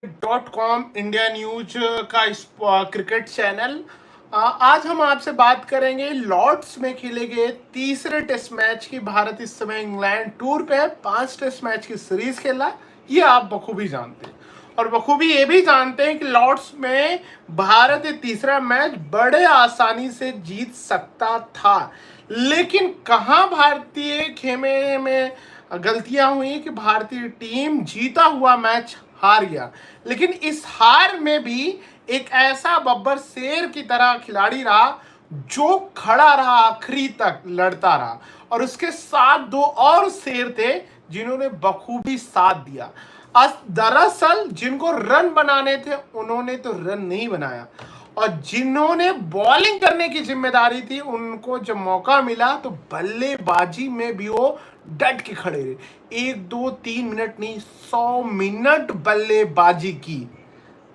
.com India news का cricket channel. आज हम आपसे बात करेंगे लॉर्ड्स में खेले गए तीसरे टेस्ट मैच की। भारत इस समय इंग्लैंड टूर पे है, 5 टेस्ट मैच की सीरीज खेला, ये आप बखूबी जानते हैं। और बखूबी ये भी जानते हैं कि लॉर्ड्स में भारत ये तीसरा मैच बड़े आसानी से जीत सकता था, लेकिन कहाँ भारतीय खेमे में गलतियां हुई कि भारतीय टीम जीता हुआ मैच हार गया। लेकिन इस हार में भी एक ऐसा बब्बर शेर की तरह खिलाड़ी रहा जो खड़ा रहा, आखिरी तक लड़ता रहा। और उसके साथ दो और शेर थे जिन्होंने बखूबी साथ दिया। दरअसल जिनको रन बनाने थे उन्होंने तो रन नहीं बनाया, और जिन्होंने बॉलिंग करने की जिम्मेदारी थी उनको जब मौका मिला तो बल्लेबाजी में भी वो डट के खड़े रहे। 1 2 3 मिनट नहीं, 100 मिनट बल्लेबाजी की।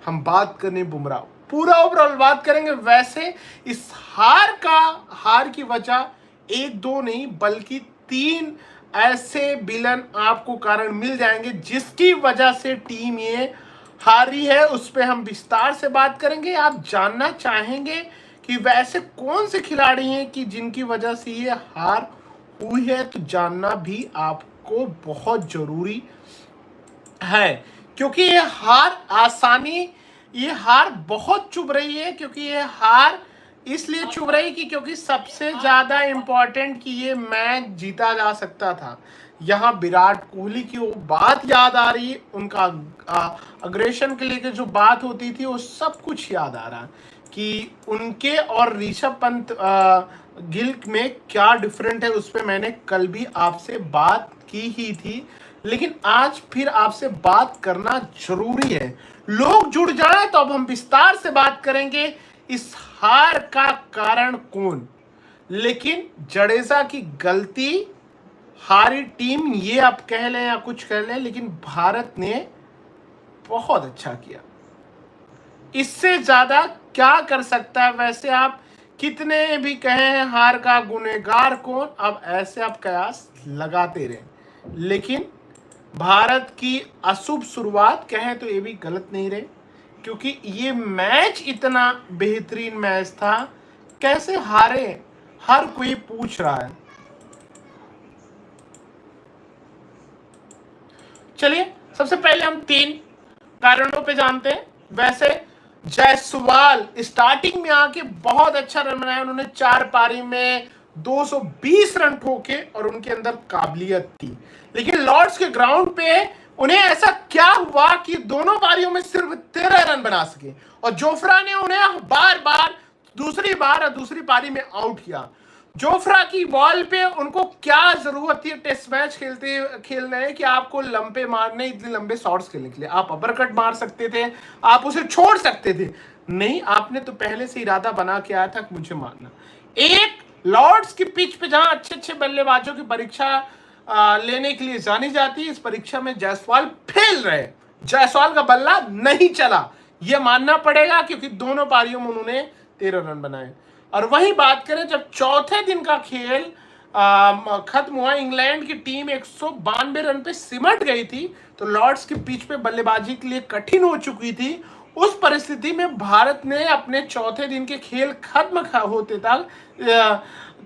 हम बात करने बुमराह पूरा ओवरऑल बात करेंगे। वैसे इस हार की वजह 1 2 नहीं बल्कि 3 ऐसे विलन आपको कारण मिल जाएंगे जिसकी वजह से टीम ये हारी है। उस पर हम विस्तार से बात करेंगे। आप जानना चाहेंगे कि वैसे कौन से खिलाड़ी हैं कि जिनकी वजह से ये हार हुई है, तो जानना भी आपको बहुत जरूरी है, क्योंकि ये हार बहुत चुभ रही है। क्योंकि ये हार इसलिए चुभ रही कि क्योंकि सबसे ज्यादा इंपॉर्टेंट कि ये मैच जीता जा सकता था। यहाँ विराट कोहली की वो बात याद आ रही, उनका अग्रेशन के लिए जो बात होती थी वो सब कुछ याद आ रहा कि उनके और ऋषभ पंत गिल में क्या डिफरेंट है। उस पर मैंने कल भी आपसे बात की ही थी, लेकिन आज फिर आपसे बात करना जरूरी है। लोग जुड़ जाएं तो अब हम विस्तार से बात करेंगे इस हार का कारण कौन। लेकिन जडेजा की गलती, हारी टीम ये आप कह लें या कुछ कह लें, लेकिन भारत ने बहुत अच्छा किया। इससे ज्यादा क्या कर सकता है। वैसे आप कितने भी कहें हार का गुनहगार कौन, अब ऐसे आप कयास लगाते रहे, लेकिन भारत की अशुभ शुरुआत कहें तो ये भी गलत नहीं रहे, क्योंकि ये मैच इतना बेहतरीन मैच था। कैसे हारे, हर कोई पूछ रहा है। चलिए सबसे पहले हम 3 कारणों पे जानते हैं। वैसे जायसवाल स्टार्टिंग में आके बहुत अच्छा रन बनाया। उन्होंने 4 पारी में 220 रन ठोके और उनके अंदर काबिलियत थी। लेकिन लॉर्ड्स के ग्राउंड पे उन्हें ऐसा क्या हुआ कि दोनों पारियों में सिर्फ 13 रन बना सके, और जोफ्रा ने उन्हें बार बार दूसरी पारी में आउट किया। जोफ्रा की बॉल पे उनको क्या जरूरत थी टेस्ट मैच खेलने कि आपको लंबे मारने, इतने लंबे शॉट्स खेलने के लिए। आप अबरकट मार सकते थे, आप उसे छोड़ सकते थे। नहीं, आपने तो पहले से इरादा बना के आया था कि मुझे मारना। एक लॉर्ड्स की पिच पे जहां अच्छे अच्छे बल्लेबाजों की परीक्षा लेने के लिए जानी जाती है, इस परीक्षा में जायसवाल फेल रहे। जायसवाल का बल्ला नहीं चला, यह मानना पड़ेगा, क्योंकि दोनों पारियों में उन्होंने 13 रन बनाए। और वही बात करें, जब चौथे दिन का खेल खत्म हुआ, इंग्लैंड की टीम 192 रन पे सिमट गई थी, तो लॉर्ड्स की पिच पे बल्लेबाजी के लिए कठिन हो चुकी थी। उस परिस्थिति में भारत ने अपने चौथे दिन के खेल खत्म होते तक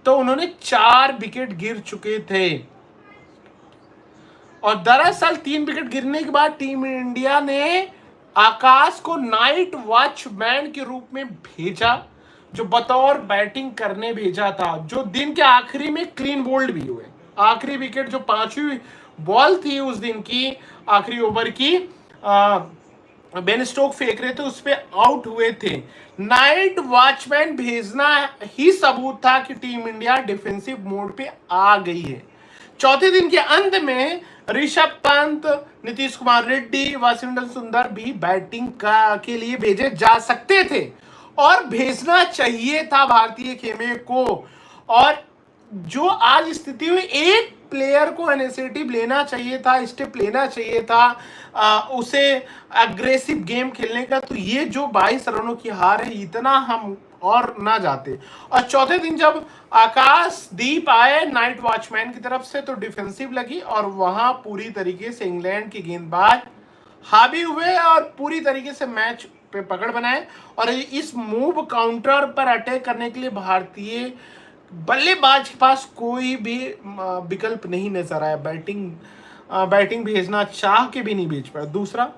तो उन्होंने 4 विकेट गिर चुके थे। और दरअसल 3 विकेट गिरने के बाद टीम इंडिया ने आकाश को नाइट वॉचमैन के रूप में भेजा, जो बतौर बैटिंग करने भेजा था, जो दिन के आखिरी में क्लीन बोल्ड भी हुए। आखिरी विकेट जो 5वीं बॉल थी उस दिन की आखिरी ओवर की, बेन स्टोक फेंक रहे थे, उस पे आउट हुए थे। नाइट वॉचमैन भेजना ही सबूत था कि टीम इंडिया डिफेंसिव मोड पे आ गई है। चौथे दिन के अंत में ऋषभ पंत, नीतीश कुमार रेड्डी, वाशिंगटन सुंदर भी बैटिंग के लिए भेजे जा सकते थे, और भेजना चाहिए था भारतीय खेमे को। और जो आज स्थिति हुई, एक प्लेयर को इनिशिएटिव लेना चाहिए था, स्टेप लेना चाहिए था उसे अग्रेसिव गेम खेलने का। तो ये जो 22 रनों की हार है, इतना हम और ना जाते। और चौथे दिन जब आकाशदीप आए नाइट वॉचमैन की तरफ से, तो डिफेंसिव लगी और वहां पूरी तरीके से इंग्लैंड के गेंदबाज हावी हुए और पूरी तरीके से मैच पे पकड़ बनाए। और इस मूव काउंटर पर अटैक करने के लिए भारतीय बल्लेबाज के पास कोई भी विकल्प नहीं नजर आया। बैटिंग भेजना चाह के भी नहीं भेज पाया। दूसरा,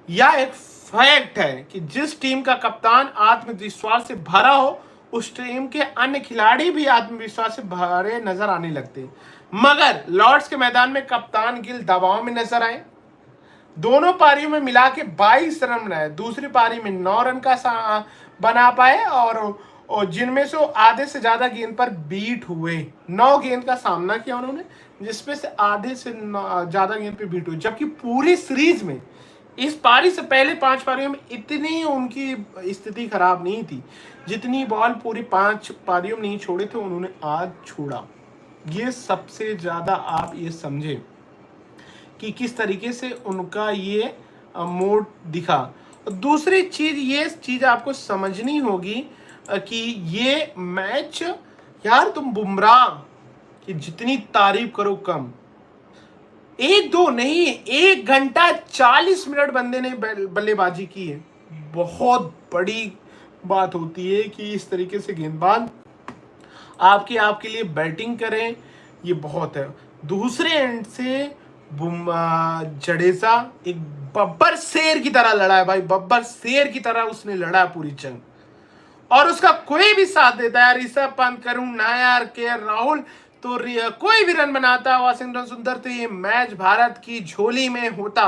यह एक फैक्ट है कि जिस टीम का कप्तान आत्मविश्वास से भरा हो, उस टीम के अन्य खिलाड़ी भी आत्मविश्वास से भरे नजर आने लगते हैं। मगर लॉर्ड्स के मैदान में कप्तान गिल दबाव में नजर आए। दोनों पारियों में मिला के 22 रन बनाए। दूसरी पारी में 9 रन का बना पाए और जिनमें से आधे से ज्यादा गेंद पर बीट हुए। 9 गेंद का सामना किया उन्होंने, जिसमें से आधे से ज्यादा गेंद पे बीट हुए। जबकि पूरी सीरीज में इस पारी से पहले 5 पारियों में इतनी उनकी स्थिति खराब नहीं थी। जितनी बॉल पूरी 5 पारियों में नहीं छोड़े थे, उन्होंने आज छोड़ा। ये सबसे ज्यादा आप ये समझे कि किस तरीके से उनका ये मोड दिखा। दूसरी चीज, ये चीज आपको समझनी होगी कि ये मैच, यार तुम बुमराह की जितनी तारीफ करो कम। 1-2 नहीं, 1 घंटा 40 मिनट बंदे ने बल्लेबाजी की है। बहुत बड़ी बात होती है कि इस तरीके से गेंदबाज आपके लिए बैटिंग करें, ये बहुत है। दूसरे एंड से जडेजा एक बब्बर शेर की तरह लड़ा है भाई, बब्बर शेर की तरह उसने लड़ा है पूरी जंग। और उसका कोई भी साथ देता है, ऋषभ पंत, करुण नायर, के राहुल, तो कोई भी रन बनाता वाशिंगटन सुंदर, तो ये मैच भारत की झोली में होता।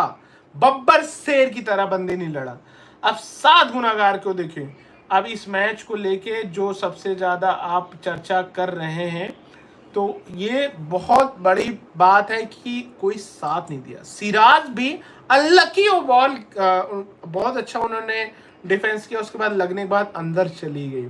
बब्बर शेर की तरह बंदे नहीं लड़ा। अब 7 गुनाहगार को देखें। अब इस मैच को लेके जो सबसे ज्यादा आप चर्चा कर रहे हैं, तो ये बहुत बड़ी बात है कि कोई साथ नहीं दिया। सिराज भी अनलकी वो बॉल, बहुत अच्छा उन्होंने डिफेंस किया, उसके बाद लगने के बाद अंदर चली गई,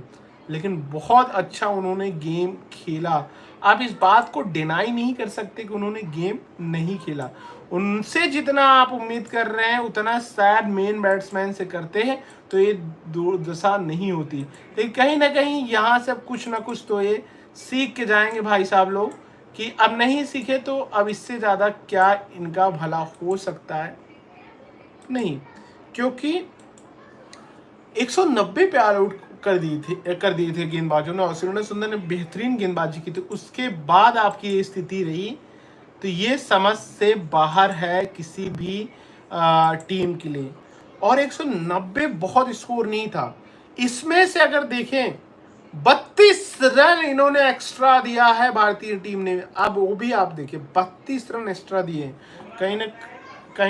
लेकिन बहुत अच्छा उन्होंने गेम खेला। आप इस बात को डिनाई नहीं कर सकते कि उन्होंने गेम नहीं खेला। उनसे जितना आप उम्मीद कर रहे हैं उतना शायद मेन बैट्समैन से करते हैं, तो ये दुर्दशा नहीं होती। लेकिन कहीं ना कहीं यहाँ से कुछ ना कुछ तो ये सीख के जाएंगे भाई साहब लोग, कि अब नहीं सीखे तो अब इससे ज़्यादा क्या इनका भला हो सकता है। नहीं, क्योंकि 190 पे ऑल आउट कर दिए थे गेंदबाजों ने, और वाशिंगटन सुंदर ने बेहतरीन गेंदबाजी की थी। उसके बाद आपकी ये स्थिति रही, तो ये समझ से बाहर है किसी भी टीम के लिए। और 190 बहुत स्कोर नहीं था। इसमें से अगर देखें 32 रन इन्होंने एक्स्ट्रा दिया है भारतीय टीम ने। अब वो भी आप देखिए, 32 रन एक्स्ट्रा दिए। कहीं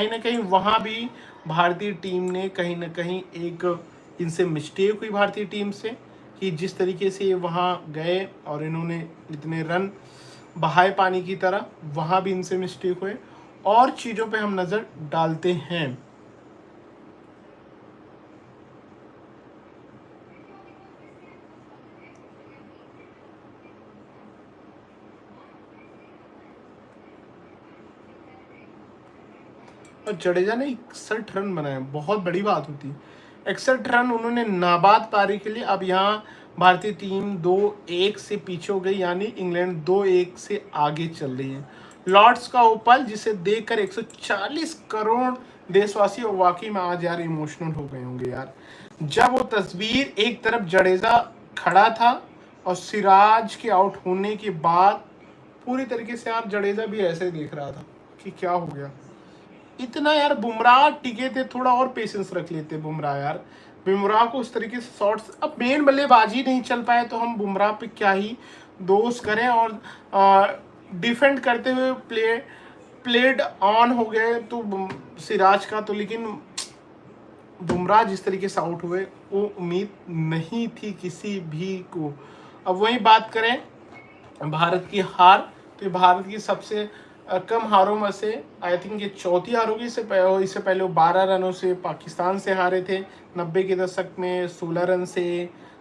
ना कहीं वहां भी भारतीय टीम ने कहीं ना कहीं एक इनसे मिस्टेक हुई भारतीय टीम से, कि जिस तरीके से ये वहाँ गए और इन्होंने इतने रन बहाए पानी की तरह, वहाँ भी इनसे मिस्टेक हुए। और चीज़ों पे हम नज़र डालते हैं। और जडेजा ने 61 रन बनाए, बहुत बड़ी बात होती है। 61 रन उन्होंने नाबाद पारी के लिए। अब यहाँ भारतीय टीम 2-1 से पीछे हो गई, यानी इंग्लैंड 2-1 से आगे चल रही है। लॉर्ड्स का ओपल, जिसे देखकर 140 करोड़ देशवासी वाकई में आज यार इमोशनल हो गए होंगे यार, जब वो तस्वीर एक तरफ जडेजा खड़ा था और सिराज के आउट होने के बाद पूरी तरीके से यार जडेजा भी ऐसे ही देख रहा था कि क्या हो गया। इतना यार बुमराह टिके थे, थोड़ा और पेशेंस रख लेते बुमराह यार। बुमराह को उस तरीके से शॉट्स, अब मेन बल्लेबाजी नहीं चल पाए तो हम बुमराह पे क्या ही दोष करें। और डिफेंड करते हुए प्लेड ऑन हो गए तो सिराज का तो, लेकिन बुमराह जिस तरीके से आउट हुए वो उम्मीद नहीं थी किसी भी को। अब वही बात करें भारत की हार, तो भारत की सबसे कम हारों में से आई थिंक ये चौथी हार होगी। इससे पहले वो 12 रनों से पाकिस्तान से हारे थे 90 के दशक में। 16 रन से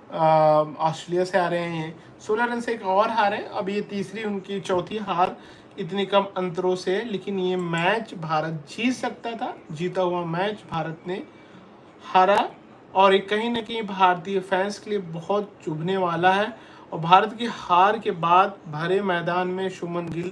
ऑस्ट्रेलिया से हारे हैं, 16 रन से एक और हारे। अब ये तीसरी उनकी चौथी हार इतनी कम अंतरों से। लेकिन ये मैच भारत जीत सकता था, जीता हुआ मैच भारत ने हारा, और ये कहीं ना कहीं भारतीय फैंस के लिए बहुत चुभने वाला है। और भारत की हार के बाद भरे मैदान में शुभमन गिल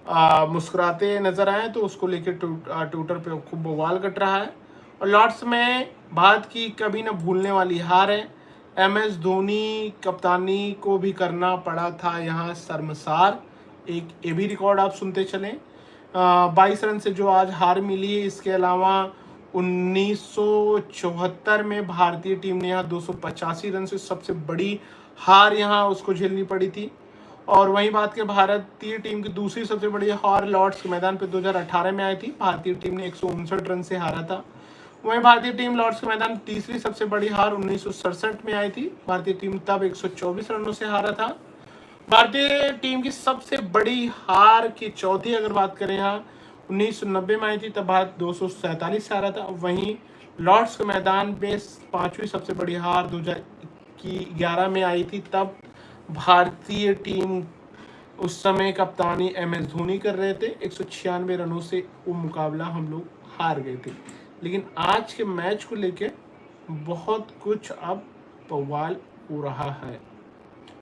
मुस्कुराते नजर आए, तो उसको लेकर ट्विटर पे खूब बवाल कट रहा है। और लॉर्ड्स में भारत की कभी न भूलने वाली हार है। MS धोनी कप्तानी को भी करना पड़ा था यहाँ शर्मसार। एक ये भी रिकॉर्ड आप सुनते चलें। 22 रन से जो आज हार मिली है। इसके अलावा 1974 में भारतीय टीम ने यहाँ 285 रन से सबसे बड़ी हार यहाँ उसको झेलनी पड़ी थी। और वहीं बात के भारतीय टीम की दूसरी सबसे बड़ी हार लॉर्ड्स के मैदान पे 2018 में आई थी। भारतीय टीम ने 159 रन से हारा था। वहीं भारतीय टीम लॉर्ड्स के मैदान तीसरी सबसे बड़ी हार 1967 में आई थी। भारतीय टीम तब 124 रनों से हारा था। भारतीय टीम की सबसे बड़ी हार की चौथी अगर बात करें यहाँ 1990 में आई थी, तब भारत 247 से हारा था। वहीं लॉर्ड्स के मैदान पे पांचवी सबसे बड़ी हार 2011 में आई थी, तब भारतीय टीम उस समय कप्तानी MS धोनी कर रहे थे। 196 रनों से वो मुकाबला हम लोग हार गए थे। लेकिन आज के मैच को लेके बहुत कुछ अब बवाल हो रहा है।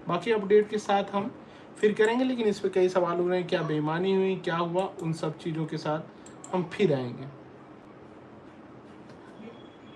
बाकी अपडेट के साथ हम फिर करेंगे, लेकिन इस पे कई सवाल हो रहे हैं, क्या बेईमानी हुई, क्या हुआ, उन सब चीज़ों के साथ हम फिर आएंगे।